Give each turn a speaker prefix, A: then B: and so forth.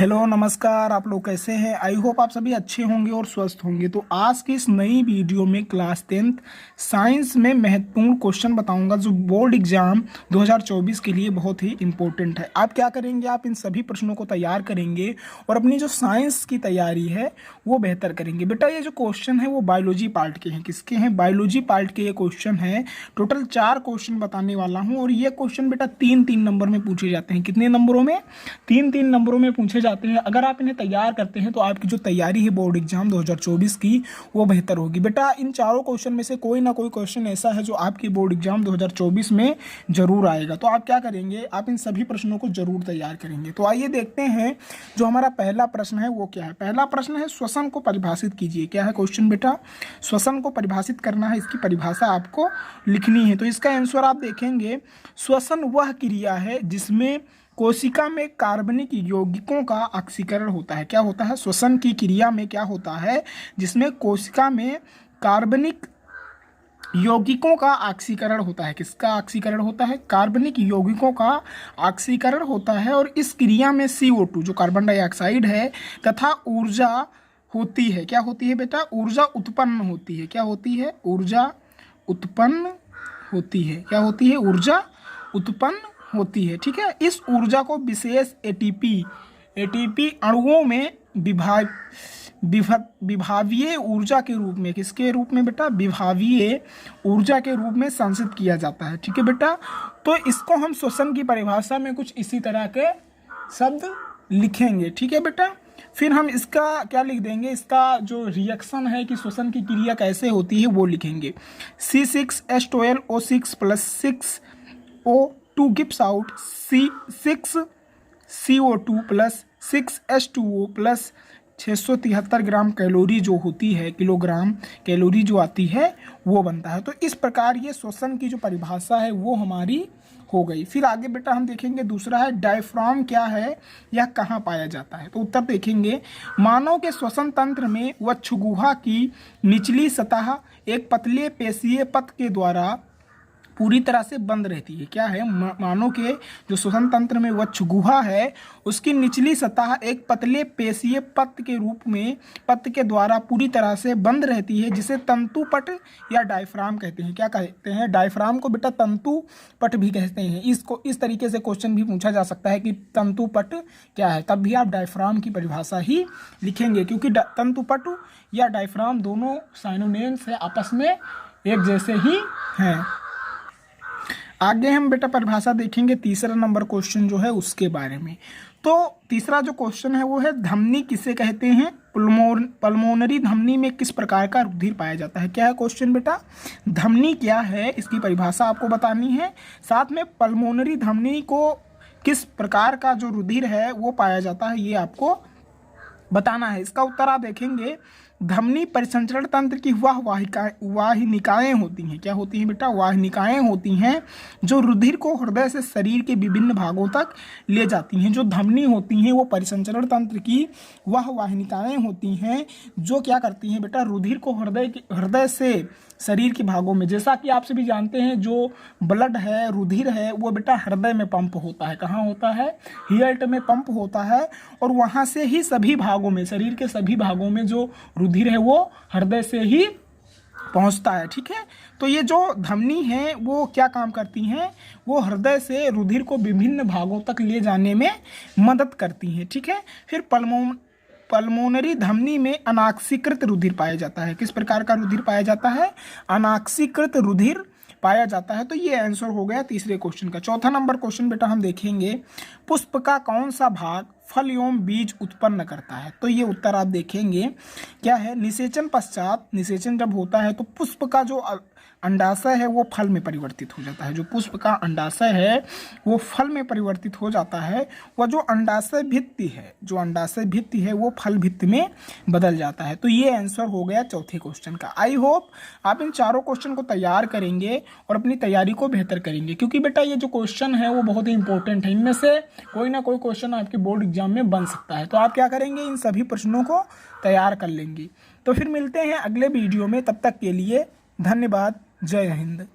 A: Hello नमस्कार। आप लोग कैसे हैं? आई होप आप सभी अच्छे होंगे और स्वस्थ होंगे। तो आज की इस नई वीडियो में क्लास 10th साइंस में महत्वपूर्ण क्वेश्चन बताऊंगा जो बोर्ड एग्जाम 2024 के लिए बहुत ही इंपॉर्टेंट है। आप क्या करेंगे, आप इन सभी प्रश्नों को तैयार करेंगे और अपनी जो साइंस की तैयारी है वो बेहतर करेंगे। बेटा ये जो क्वेश्चन है वो बायोलॉजी पार्ट के हैं। किसके हैं? बायोलॉजी पार्ट के ये क्वेश्चन है। टोटल 4 क्वेश्चन बताने वाला हूँ और ये क्वेश्चन बेटा 3-3 नंबर में पूछे जाते हैं। कितने नंबरों में? 3-3 नंबरों में पूछे जाते हैं। अगर आप इन्हें तैयार करते हैं तो आपकी जो तैयारी है बोर्ड एग्जाम 2024 की वो बेहतर होगी। बेटा इन चारों क्वेश्चन में से कोई ना कोई क्वेश्चन ऐसा है जो आपकी बोर्ड एग्जाम 2024 में जरूर आएगा। तो आप क्या करेंगे, आप इन सभी प्रश्नों को जरूर तैयार करेंगे। तो आइए देखते हैं जो हमारा पहला प्रश्न है वो क्या है। पहला प्रश्न है श्वसन को परिभाषित कीजिए। क्या है क्वेश्चन बेटा? श्वसन को परिभाषित करना है, इसकी परिभाषा आपको लिखनी है। तो इसका आंसर आप देखेंगे, श्वसन वह क्रिया है जिसमें कोशिका में कार्बनिक यौगिकों का ऑक्सीकरण होता है। क्या होता है? श्वसन की क्रिया में क्या होता है जिसमें कोशिका में कार्बनिक यौगिकों का ऑक्सीकरण होता है। किसका ऑक्सीकरण होता है? कार्बनिक यौगिकों का ऑक्सीकरण होता है। और इस क्रिया में CO2 जो कार्बन डाइऑक्साइड है तथा ऊर्जा होती है। क्या होती है बेटा? ऊर्जा उत्पन्न होती है। क्या होती है? ऊर्जा उत्पन्न होती है। क्या होती है? ऊर्जा उत्पन्न होती है। ठीक है। इस ऊर्जा को विशेष एटीपी अणुओं में विभावीय ऊर्जा के रूप में, किसके रूप में बेटा? विभावीय ऊर्जा के रूप में संचित किया जाता है। ठीक है बेटा। तो इसको हम श्वसन की परिभाषा में कुछ इसी तरह के शब्द लिखेंगे। ठीक है बेटा। फिर हम इसका क्या लिख देंगे, इसका जो रिएक्शन है कि श्वसन की क्रिया कैसे होती है वो लिखेंगे। C6H12O6 + 6O2 gives out C6CO2 + 6H2O + 673 ग्राम कैलोरी जो होती है, किलोग्राम कैलोरी जो आती है वो बनता है। तो इस प्रकार ये श्वसन की जो परिभाषा है वो हमारी हो गई। फिर आगे बेटा हम देखेंगे दूसरा है डायफ्राम क्या है, यह कहाँ पाया जाता है। तो उत्तर देखेंगे, मानव के श्वसन तंत्र में वक्षगुहा की निचली सतह एक पतले पेशीय पथ के द्वारा पूरी तरह से बंद रहती है। क्या है? मानव के जो श्वसन तंत्र में वक्षगुहा है उसकी निचली सतह एक पतले पेशीय पथ के रूप में पथ के द्वारा पूरी तरह से बंद रहती है, जिसे तंतुपट या डायफ्राम कहते हैं। क्या कहते हैं? डायफ्राम को बेटा तंतुपट भी कहते हैं। इसको इस तरीके से क्वेश्चन भी पूछा जा सकता है कि तंतुपट क्या है, तब भी आप डायफ्राम की परिभाषा ही लिखेंगे, क्योंकि तंतुपट या डायफ्राम दोनों साइनोनिम्स है, आपस में एक जैसे ही हैं। आगे हम बेटा परिभाषा देखेंगे तीसरा नंबर क्वेश्चन जो है उसके बारे में। तो तीसरा जो क्वेश्चन है वो है धमनी किसे कहते हैं? पल्मोनरी धमनी में किस प्रकार का रुधिर पाया जाता है। क्या है क्वेश्चन बेटा? धमनी क्या है इसकी परिभाषा आपको बतानी है, साथ में पल्मोनरी धमनी को किस प्रकार का जो रुधिर है वो पाया जाता है ये आपको बताना है। इसका उत्तर आप देखेंगे, धमनी परिसंचरण तंत्र की वह वाहिनिकाएं होती हैं। क्या होती हैं बेटा? वाहिनिकाएं होती हैं जो रुधिर को हृदय से शरीर के विभिन्न भागों तक ले जाती हैं। जो धमनी होती हैं वो परिसंचरण तंत्र की वह वाहिनिकाएं होती हैं जो क्या करती हैं बेटा? रुधिर को हृदय से शरीर के भागों में, जैसा कि आप सभी जानते हैं जो ब्लड है, रुधिर है, वो बेटा हृदय में पंप होता है। कहाँ होता है? हार्ट में पंप होता है और वहाँ से ही सभी भागों में, शरीर के सभी भागों में जो रुधिर है वो हृदय से ही पहुंचता है। ठीक है। तो ये जो धमनी है वो क्या काम करती हैं? वो हृदय से रुधिर को विभिन्न भागों तक ले जाने में मदद करती हैं। ठीक है। फिर पल्मोनरी धमनी में अनाक्सीकृत रुधिर पाया जाता है। किस प्रकार का रुधिर पाया जाता है? अनाक्सीकृत रुधिर पाया जाता है। तो ये आंसर हो गया तीसरे क्वेश्चन का। चौथा नंबर क्वेश्चन बेटा हम देखेंगे, पुष्प का कौन सा भाग फल एवं बीज उत्पन्न करता है। तो ये उत्तर आप देखेंगे क्या है? निषेचन पश्चात, निषेचन जब होता है तो पुष्प का जो अंडाशय है वो फल में परिवर्तित हो जाता है। जो पुष्प का अंडाशय है वो फल में परिवर्तित हो जाता है। वह जो अंडाशय भित्ति है, जो अंडाशय भित्ति है वो फल भित्ति में बदल जाता है। तो ये आंसर हो गया चौथे क्वेश्चन का। आई होप आप इन चारों क्वेश्चन को तैयार करेंगे और अपनी तैयारी को बेहतर करेंगे, क्योंकि बेटा ये जो क्वेश्चन है वो बहुत ही इंपॉर्टेंट है। इनमें से कोई ना कोई क्वेश्चन आपके बोर्ड एग्जाम में बन सकता है। तो आप क्या करेंगे? इन सभी प्रश्नों को तैयार कर लेंगे। तो फिर मिलते हैं अगले वीडियो में, तब तक के लिए धन्यवाद। जय हिंद।